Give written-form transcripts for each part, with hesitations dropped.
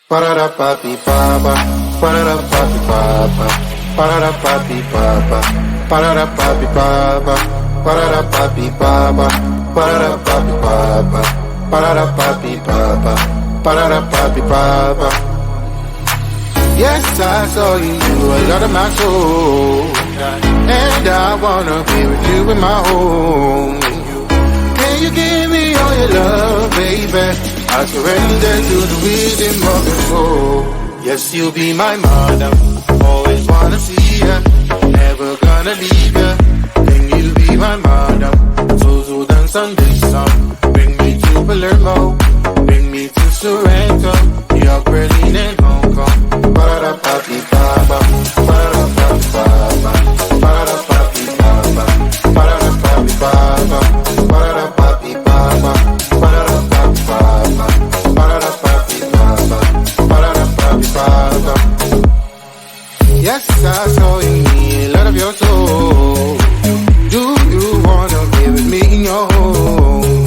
Ba-da-da-ba-bi-ba-ba, ba-da-da-ba-bi-ba-ba, ba-da-da-ba-bi-ba-ba, ba-da-da-ba-bi-ba-ba, ba-da-da-ba-bi-ba-ba, ba-da-da-ba-bi-ba-ba, ba-da-da-ba-bi-ba-ba, ba-da-da-ba-bi-ba-ba. Yes, I saw you, you a lot of my soul, and I wanna be with you in my home. Can you give me all your love, baby? I surrender to the rhythm of your soul. Yes, you'll be my mother. Always wanna see ya, never gonna leave ya. Can you be my mother? So dance on this song. Bring me to Palermo, bring me to Sorrento, New York, Berlin, and Hong Kong. Ba-da-da-ba-bi-ba-ba, ba-da-da-ba-bi-ba-ba, ba-da-da-ba-bi-ba-ba, ba-da-da-ba-bi-ba-ba, ba-da-da-ba-bi-ba-ba, ba-da-da-ba-bi-ba-ba, ba-da-da-ba-bi-ba-ba, ba-da-da-ba-bi-ba-ba. Yes, I saw in me a lot of your soul. Do you wanna be with me in your home?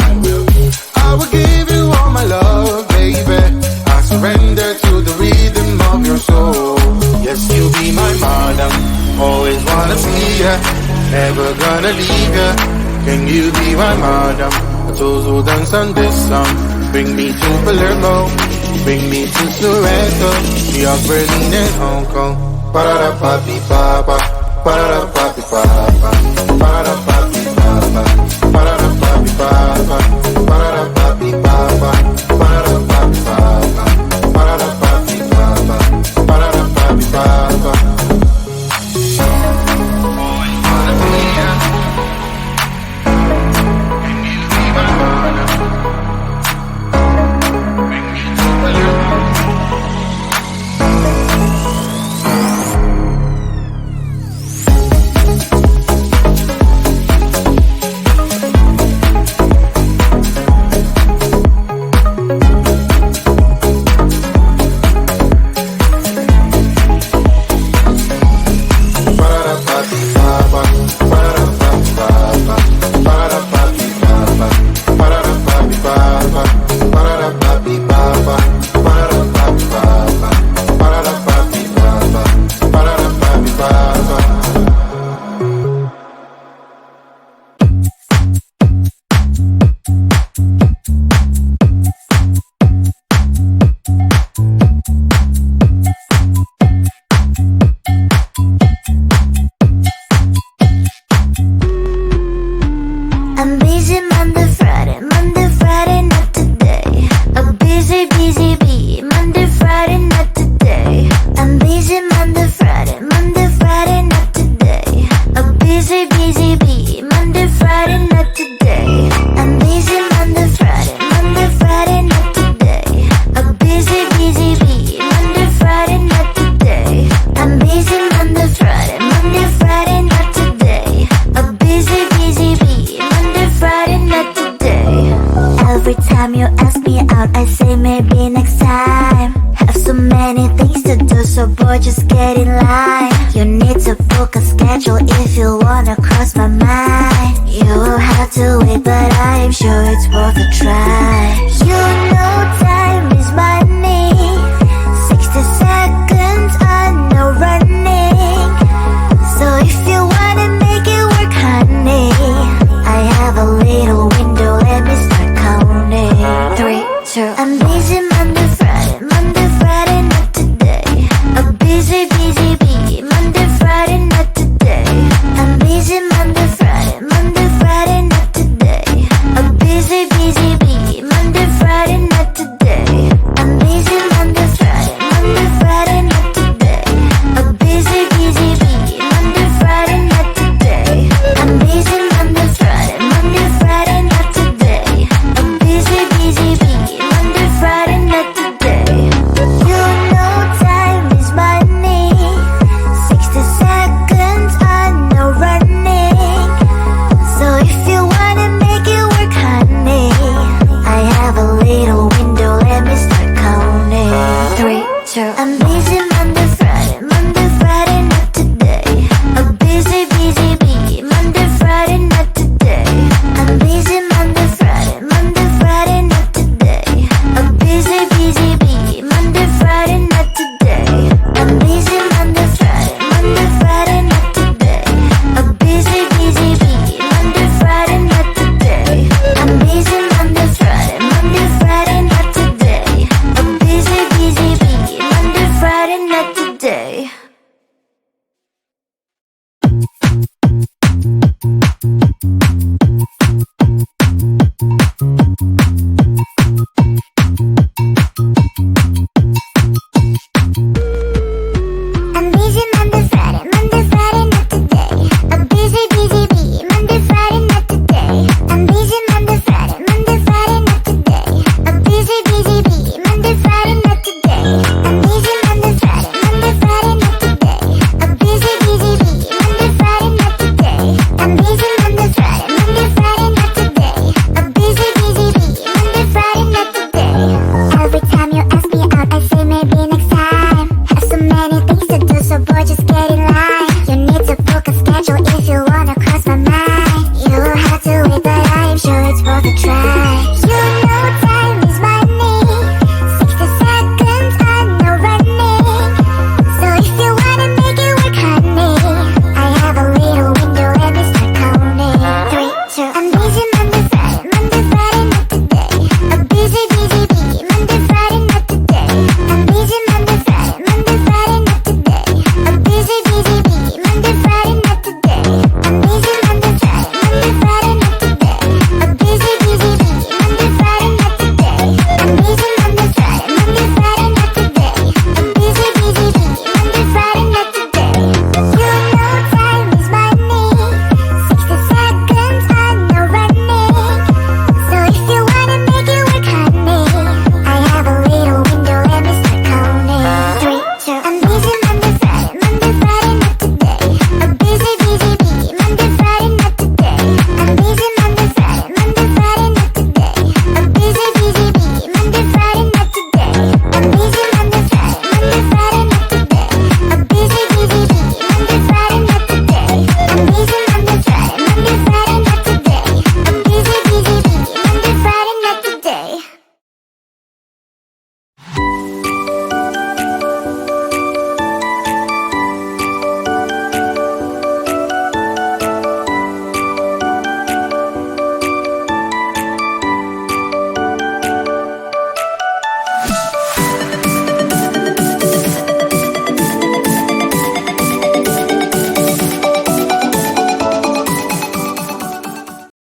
I will give you all my love, baby. I surrender to the rhythm of your soul. Yes, you'll be my madam. Always wanna see ya, never gonna leave ya. Can you be my madam? Those who dance on this song. Bring me to Palermo, bring me to Sorrento, New York, Berlin, and Hong Kong. Ba-da-da-ba-bi-ba-ba, ba-da-da-ba-bi-ba-ba, ba-da-da-ba-bi-ba-ba, ba-da-da-ba-bi-ba-ba, ba-da-da-ba-bi-ba-ba, ba-da-da-ba-bi-ba-ba, ba-da-da-ba-bi-ba-ba, ba-da-da-ba-bi-ba-ba. Always wanna see ya, and you be my mother. Bring me to Palermo. I'm busy Monday, Friday, not today. I'm busy, bee, Monday, Friday, not today. I'm busy Monday, Friday, not today. I'm busy, bee, Monday, Friday, not today. I'm busy Monday, Friday, not today. I'm busy, bee, Monday, Friday, not today. I'm busy Monday, Friday, not today. I'm busy, bee, Monday, Friday, not today. Every time you ask me out, I say maybe next time. Have so many things to do, so boy, just get in line. You need to book a schedule if you wanna cross my mind. You will have to wait, but I am sure it's worth a try.